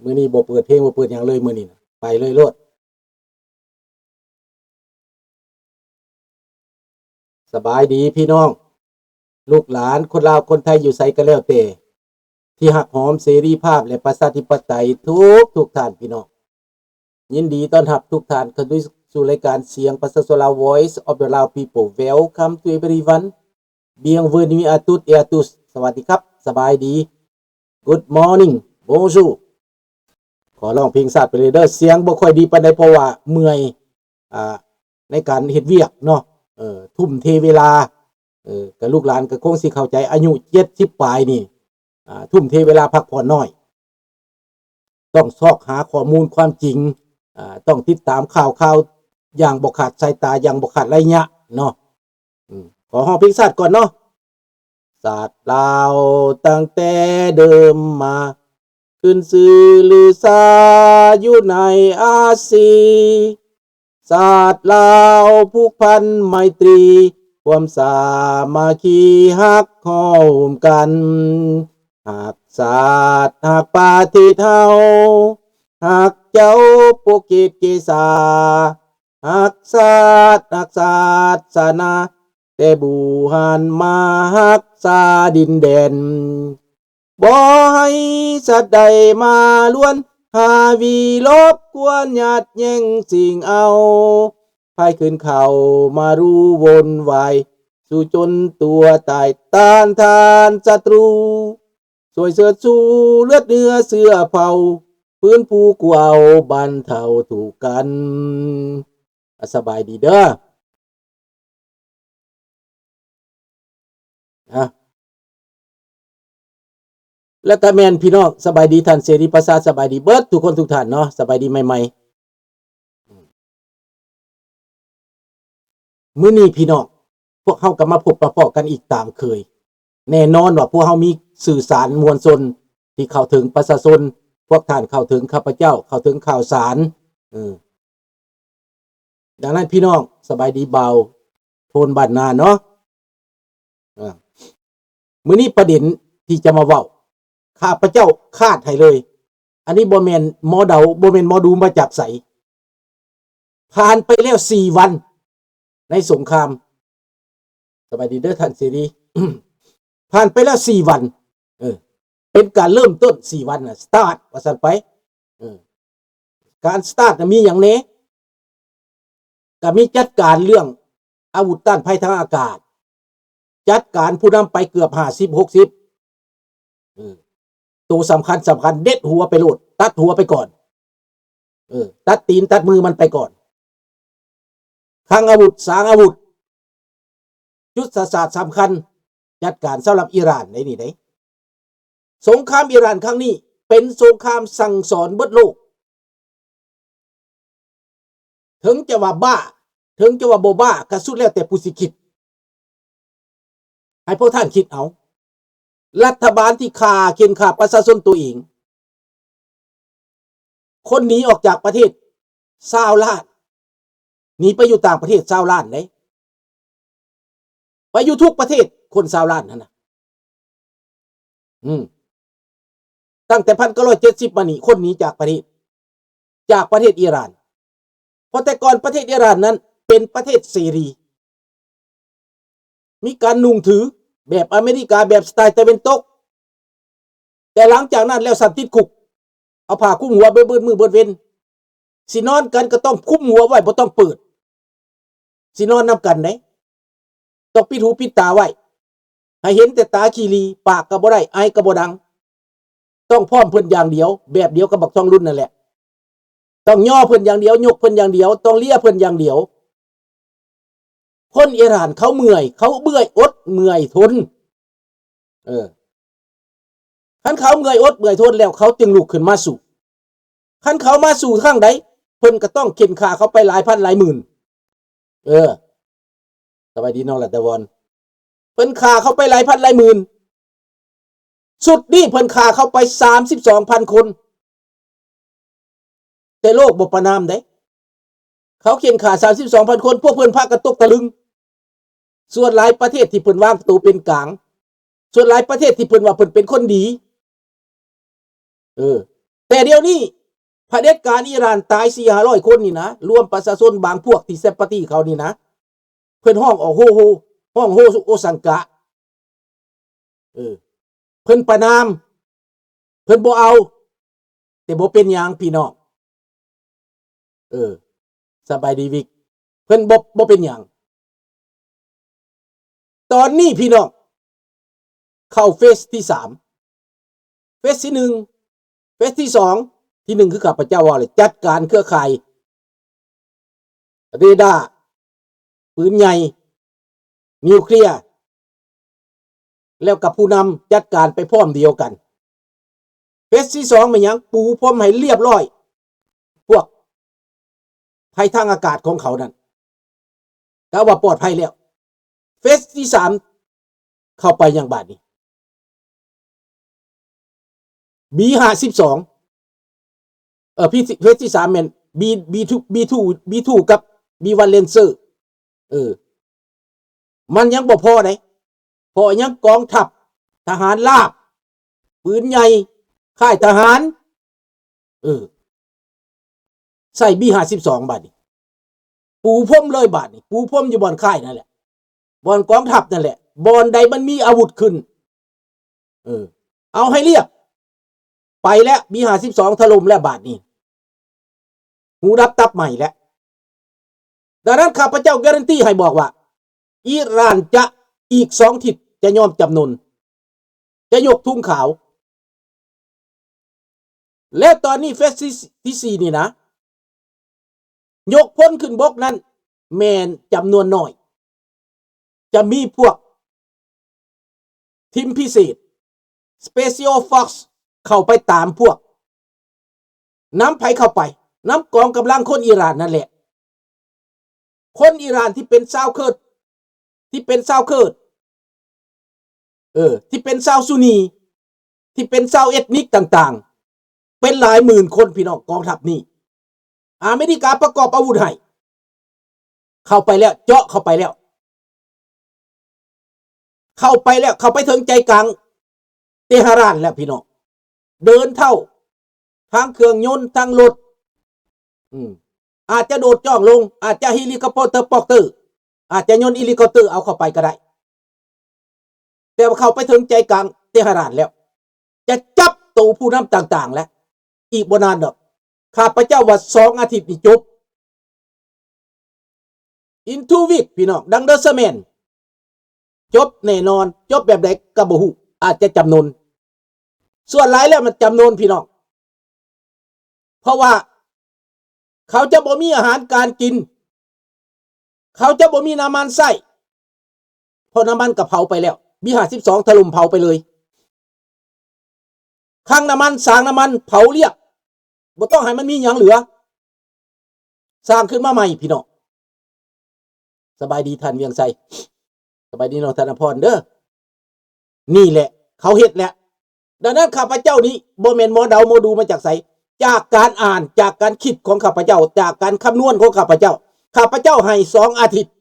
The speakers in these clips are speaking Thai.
มื้อนี้บ่เปิดเพลงบ่เปิดหยังเลยมื้อนี้ไปเลยโลดสบายดีพี่น้องลูกหลานคนลาวคนไทยอยู่ไสก็แล้วแต่ที่ฮักหอมเสรีภาพและประชาธิปไตยทุกท่านพี่น้องยินดีต้อนรับทุกท่านเข้าสู่รายการเสียงประชาชนลาว Voice of the Lao People Welcome to everyone Bienvenue à toutes et à tous สวัสดีครับสบายดี Good morning Bonjour ขอร้องเพลงชาติไปเลยเด้อเสียงบ่ค่อยดีปานใดเพราะว่าเมื่อยในการเฮ็ดเวียกเนาะทุ่มเทเวลากับลูกหลานก็คงสิเข้าใจอายุ70ปลายนี่ทุ่มเทเวลาพักผ่อนน้อยต้องซอกหาข้อมูลความจริงต้องติดตามข่าวอย่างบ่ขาดสายตาอย่างบ่ขาดระยะเนาะขอฮ้องเพลงชาติก่อนเนาะศาสตร์ลาวตั้งแต่เดิมมาขึ้นชื่อลือซาอยู่ในอาซีศาสตร์ลาวผูกพันไมตรีความสามัคคีฮักห้อมกันหักศาสตร์หักปาฏิเฮาหักเจ้าปกเกตเกษาหักศาสตร์หักศาสนาแต่บูหันมาหักษาดินแดนบ่ให้สัตว์ใดมาล้วนหาวีลบกวนหยาดแย่งสิ่งเอาพายขึ้นเขามารู้วนวายสู่จนตัวตายต้านทานศัตรูสวยเสือสู้เลือดเนื้อเสื้อเผาพื้นผู้กูเอาบันเทาถูกกันสบายดีเด้อแล้วก็แม่นพี่น้องสบายดีท่านเสรีประสาทสบายดีเบิดทุกคนทุกท่านเนาะสบายดีใหม่ๆมื้อนี้พี่น้องพวกเฮาก็มาพบปะกันอีกตามเคยแน่นอนว่าพวกเฮามีสื่อสารมวลชนที่เข้าถึงประชาชนพวกท่านเข้าถึงข้าพเจ้าเข้าถึงข่าวสารดังนั้นพี่น้องสบายดีเบาโทนบ้านนาเนาะมื้อนี้ประเด็นที่จะมาเว้าข้าพเจ้าคาดให้เลยอันนี้บ่แม่นหมอเดาบ่แม่นหมอดูมาจากไสผ่านไปแล้ว4วันในสงครามสบายดีเด้อท่านเสรีผ่านไปแล้ว4วันเป็นการเริ่มต้น4วันน่ะสตาร์ทว่าซั่นไปการสตาร์ทมีหยังแหน่ก็มีจัดการเรื่องอาวุธต้านภัยทางอากาศจัดการผู้นำไปเกือบ50-60ตัวสำคัญเด็ดหัวไปโลดตัดหัวไปก่อนตัดตีนตัดมือมันไปก่อนคลังอาวุธสางอาวุธยุทธศาสตร์สำคัญจัดการสำหรับอิหร่านในนี่ได้สงครามอิหร่านครั้งนี้เป็นสงครามสั่งสอนเบิดโลกถึงจะว่าบ้าถึงจะว่าบ่บ้าก็สุดแล้วแต่ผู้สิคิดให้พวกท่านคิดเอารัฐบาลที่ฆ่าเข็นฆ่าประชาชนตัวเองคนหนีออกจากประเทศ20 ล้านหนีไปอยู่ต่างประเทศ20 ล้านเลยไปอยู่ทุกประเทศคน20 ล้านนั่นน่ะตั้งแต่1970มานี่คนหนีจากประเทศอิหร่านเพราะแต่ก่อนประเทศอิหร่านนั้นเป็นประเทศเสรีมีการนุ่งถือแบบอเมริกาแบบสไตล์ตะวันตกแต่หลังจากนั้นแล้วสัตว์ติดคุกเอาผ้าคลุมหัวเบิดมือเบิดเว้นสินอนกันก็ต้องคลุมหัวไว้บ่ต้องเปิดสินอนนำกันได้ต้องปิดหูปิดตาไว้ให้เห็นแต่ตาขี้ลีปากก็บ่ได้ไอก็บ่ดังต้องพร้อมเพิ่นอย่างเดียวแบบเดียวกับบักทองรุ่นนั่นแหละต้องย่อเพิ่นอย่างเดียวยกเพิ่นอย่างเดียวต้องเลียเพิ่นอย่างเดียวคนอิหร่านเขาเมื่อยเขาเบื่ออดเมื่อยทนคันเขาเมื่อยอดเมื่อยทนแล้วเขาจึงลุกขึ้นมาสู้คันเขามาสู้ทางใดเพิ่นก็ต้องเข็นฆ่าเขาไปหลายพันหลายหมื่นสบายดีน้องรัตวรเพิ่นฆ่าเขาไปหลายพันหลายหมื่นสุดนี้เพิ่นฆ่าเขาไป32,000 คนแต่โลกบ่ประนามได้เขาเข็นฆ่า32,000 คนพวกเพิ่นพากันตกตะลึงส่วนหลายประเทศที่เพิ่นวางตัวเป็นกลางส่วนหลายประเทศที่เพิ่นว่าเพิ่นเป็นคนดี แต่เดี๋ยวนี้เผด็จการอิหร่านตาย400-500 คนนี่นะรวมประชาชนบางพวกที่เซปาตีเขานี่นะเพิ่นห้องออกโฮโฮห้องโฮโอสังกะเพิ่นประนามเพิ่นบ่เอาแต่บ่เป็นหยังพี่น้องสบายดีวิกเพิ่นบ่เป็นหยังตอนนี้พี่น้องเข้าเฟสที่3เฟสที่1เฟสที่2ที่1คือข้าพเจ้าว่าเลยจัดการเครือข่ายเรดาร์ปืนใหญ่นิวเคลียร์แล้วกับผู้นำจัดการไปพร้อมเดียวกันเฟสที่2เป็นหยังปูพร้อมให้เรียบร้อยพวกภัยทางอากาศของเขานั่นก็ว่าปลอดภัยแล้วเฟสที่3เข้าไปยังบาดนี้ B52พี่เฟสที่3แม่น B2 กับ B1 Lancer มันยังบ่พอได้พอยังกองทัพทหารราบปืนใหญ่ค่ายทหารใส่ B52 บาทนี่ปูพรมเลยบาทนี่ปูพรมอยู่บอนค่ายนั่นแหละบอนกองทัพนั่นแหละบอนใดมันมีอาวุธขึ้นเอาให้เรียบไปแล้ว B52 ถล่มแล้วบาทนี้หูรับตับใหม่แล้วดังนั้นข้าพเจ้าการันตีให้บอกว่าอิหร่านจะอีก2 ทิศจะยอมจำนนจะยกทุ่งขาวและตอนนี้เฟสที่4นี่นะยกพ้นขึ้นบกนั้นแมนจำนวนน้อยจะมีพวกทีมพิเศษ Special Force เข้าไปตามพวกน้ำไผเข้าไปน้ำกองกำลังคนอิหร่านนั่นแหละคนอิหร่านที่เป็นชาวเคิร์ดที่เป็นชาวเคิร์ดที่เป็นชาวซุนีที่เป็นชาวเอทนิกต่างๆเป็นหลายหมื่นคนพี่น้องกองทัพนี้อเมริกาประกอบอาวุธให้เข้าไปแล้วเจาะเข้าไปแล้วเข้าไปถึงใจกลางเตหะรานแล้วพี่น้องเดินเท่าทางเครื่องยนต์ทางรถอาจจะโดดจ้องลงอาจจะเฮลิคอปเตอร์อาจจะยนต์เฮลิคอปเตอร์เอาเข้าไปก็ได้แต่ว่าเข้าไปถึงใจกลางเตหะรานแล้วจะจับตัวผู้นำต่างๆแล้วอีกบ่นานดอกข้าพเจ้าว่า2 อาทิตย์นี่จบ in 2 week พี่น้องดังเดอร์เซเมนจบแน่นอนจบแบบใดก็บ่ฮู้อาจจะจำนนส่วนหลายแล้วมันจำนนพี่น้องเพราะว่าเขาจะบ่มีอาหารการกินเขาจะบ่มีน้ำมันใส่เพราะน้ำมันก็เผาไปแล้วB52ถล่มเผาไปเลยคลังน้ำมันสร้างน้ำมันเผาเรียบบ่ต้องให้มันมีหยังเหลือสร้างขึ้นมาใหม่พี่น้องสบายดีท่านเวียงไสสบายดีน้องธนพรเด้อนี่แหละเขาเฮ็ดแล้วดังนั้นข้าพเจ้านี้บ่แม่นหมอเดาหมอดูมาจากไสจากการอ่านจากการคิดของข้าพเจ้าจากการคำนวณของข้าพเจ้าให้2 อาทิตย์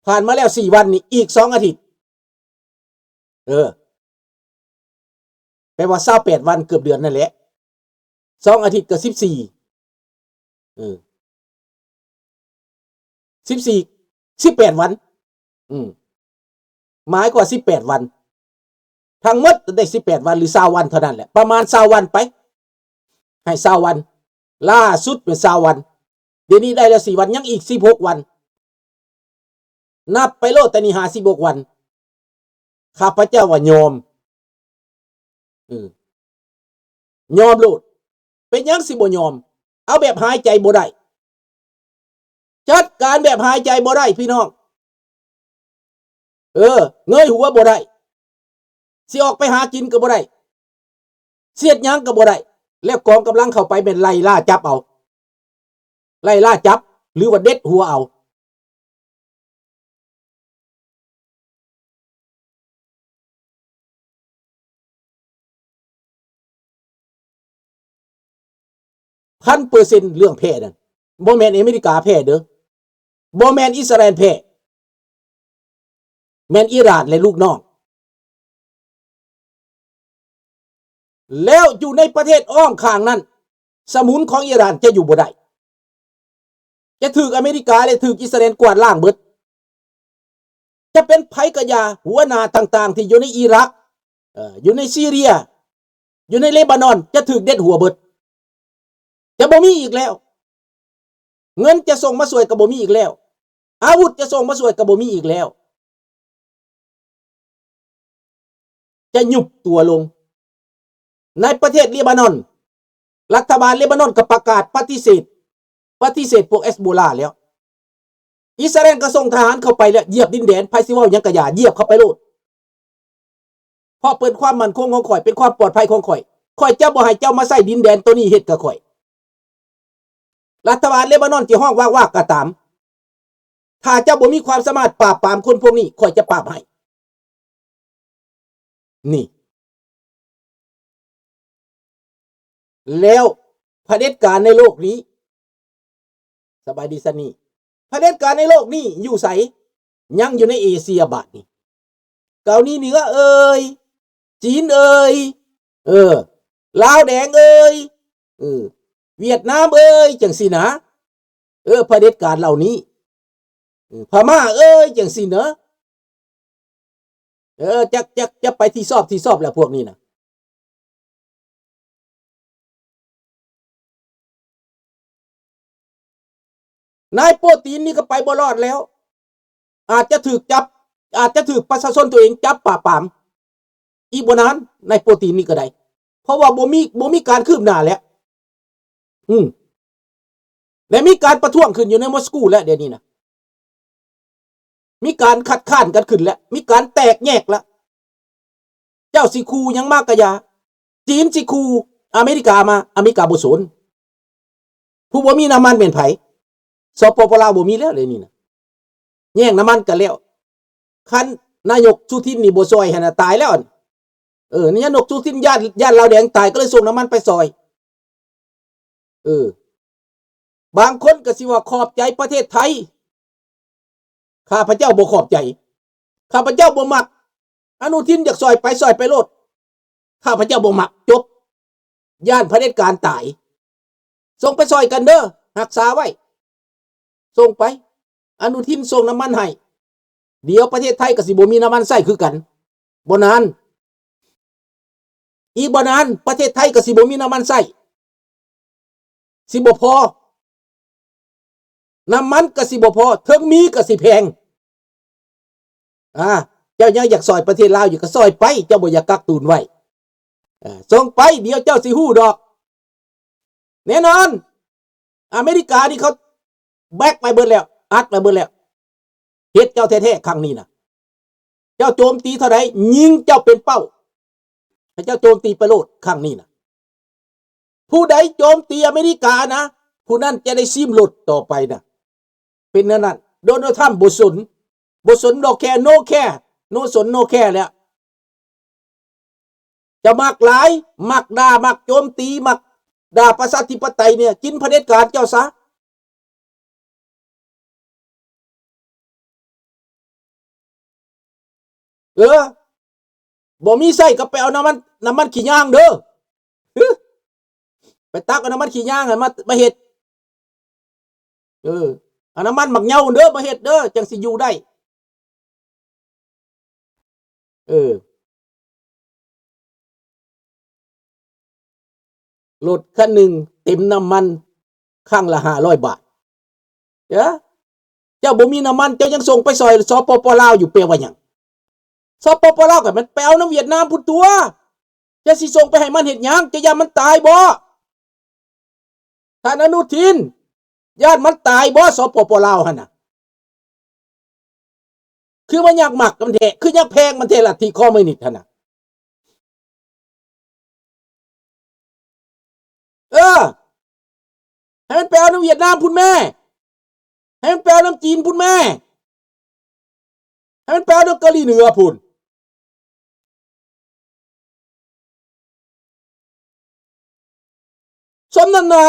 ผ่านมาแล้ว4 วันนี่อีก2 อาทิตย์แปลว่า28 วันเกือบเดือนนั่นแหละ2 อาทิตย์กับ14 18 วันหมายกว่า18 วันทั้งหมดได้18 วันหรือ20 วันเท่านั้นแหละประมาณ20 วันไปให้20 วันล่าสุดเป็น20 วันเดี๋ยวนี้ได้แล้ว4 วันยังอีก16 วันนับไปโลดแต่นี่56 วันข้าพเจ้าว่ายอมโลดเป็นยังสิบ่ยอมเอาแบบหายใจบ่ได้จัดการแบบหายใจบ่ได้พี่น้องเงยหัวบ่ได้สิออกไปหากินก็บ่ได้เสียดหยังก็บ่ได้แล้วกองกำลังเข้าไปเป็นไล่ล่าจับเอาไล่ล่าจับหรือว่าเด็ดหัวเอา1,000%เรื่องแพ้นั่นบ่แม่นอเมริกาแพ้เด้อบ่แม่นอิสราเอลแพ้แม่นอิหร่านและลูกน้อง แล้วอยู่ในประเทศอ้อมข้างนั้นสมุนของอิหร่านจะอยู่บ่ได้จะถูกอเมริกาเลยถูกอิสราเอลกวาดล้างเบิดจะเป็นไผกะยาหัวหน้าต่างๆที่อยู่ในอิรักอยู่ในซีเรียอยู่ในเลบานอนจะถูกเด็ดหัวเบิดจะบ่มีอีกแล้วเงินจะส่งมาสวยก็บ่มีอีกแล้วอาวุธจะส่งมาสวยก็บ่มีอีกแล้วจะหยุบตัวลงในประเทศเลบานอนรัฐบาลเลบานอนก็ประกาศปฏิเสธพวกเฮซบอลลาห์แล้วอิสราเอลก็ส่งทหารเข้าไปแล้วเหยียบดินแดนไผสิเว้าหยังก็อย่าเหยียบเข้าไปโลดเพราะเป็นความมั่นคงของข่อยเป็นความปลอดภัยของข่อยจะบ่ให้เจ้ามาใส่ดินแดนตัวนี้เฮ็ดกับข่อยรัฐบาลเลบานอนที่ห้องว่าก็ตามถ้าเจ้าบ่มีความสามารถปราบปรามคนพวกนี้ข่อยจะปราบให้นี่แล้วเผด็จการในโลกนี้สบายดีซะนี่เผด็จการในโลกนี้อยู่ไสยังอยู่ในเอเชียบาดนี้เกาหลีเหนือจีนลาวแดงเวียดนามจังซี่นะเผด็จการเหล่านี้พม่าจังซี่เนอะจะไปที่สอบแล้วพวกนี้นะนายโปรตีนนี่ก็ไปบ่รอดแล้วอาจจะถูกจับอาจจะถูกประชาชนตัวเองจับปราบปรามอีกบ่นานนายโปรตีนนี่ก็ได้เพราะว่าบ่มีการคืบหน้าแล้วและมีการประท้วงขึ้นอยู่ในมอสโกแล้วเดี๋ยวนี้นะมีการคัดค้านกันขึ้นแล้วมีการแตกแยกแล้วเจ้าสิคูยังมากกะยาจีนสิคูอเมริกามาอเมริกาบ่สนผู้บ่มีน้ำมันเป็นไผสปปลาวบ่มีแล้วเลยนี่นะแย่งน้ำมันกันแล้วคันนายกสุทินนี่บ่ซอยหั่นน่ะตายแล้วนี่นายกสุทินญาติลาวแดงตายก็เลยส่งน้ำมันไปซอยบางคนก็สิว่าขอบใจประเทศไทยข้าพเจ้าบ่ขอบใจข้าพเจ้าบ่มักอนุทินอยากซอยไปโลดข้าพเจ้าบ่มักจบย่านเผด็จการตายส่งไปซอยกันเด้อรักษาไว้ส่งไปอนุทินส่งน้ำมันให้เดี๋ยวประเทศไทยก็สิบ่มีน้ำมันใช้คือกันบ่นานอีกบ่นานประเทศไทยก็สิบ่มีน้ำมันใช้สิบ่พอน้ำมันก็สิบ่พอถึงมีก็สิแพงเจ้ายังอยากซอยประเทศลาวอยู่ก็ซอยไปเจ้าบ่อยากกักตุนไว้ส่งไปเดี๋ยวเจ้าสิฮู้ดอกแน่นอนอเมริกานี่เขาแบกไปเบิดแล้วอัดไปเบิดแล้วเฮ็ดเจ้าแท้ๆครั้งนี้นะเจ้าโจมตีเท่าใดยิงเจ้าเป็นเป้าให้เจ้าโจมตีไปโลดครั้งนี้นะผู้ใดโจมตีอเมริกานะผู้นั้นจะได้ซิมหลุดต่อไปนะเป็นนั้นโดนัลด์ทรัมป์บ่สนดอกแค่โนแค่โนสนโนแค่แล้วจะมักหลายมักด่ามักโจมตีมักด่าประชาธิปไตยเนี่ยกินเผด็จการเจ้าซะบ่มีไส้ก็ไปเอาน้ำมันขี้ย่างเด้อไปตักเอาน้ำมันขี้ย่างมาเฮ็ดเอาน้ำมันหมักเหย้าเด้อมาเฮ็ดเด้อจังสิอยู่ได้รถคันหนึ่งเต็มน้ำมันข้างละ500 บาทเจ้าบ่มีน้ำมันเจ้ายังส่งไปซอยสปปลาวอยู่เปลว่าหยังสปปลาวก็มันไปเอาน้ำเวียดนามพุ่นตัวจะสิส่งไปให้มันเฮ็ดหยังจะย่ามันตายบ่ท่านอนุทินญาติมันตายบ่สปปลาวหั่นน่ะคือมันอยากหมักมันแท้คืออยากแพงมันแท้ลัทธิคอมมิวนิสต์หั่นน่ะให้มันไปเอาน้ำเวียดนามพุ่นแม่ให้มันไปเอาน้ำจีนพุ่นแม่ให้มันไปเอาน้ำเกาหลีเหนือพุ่นสมนั่นน่ะ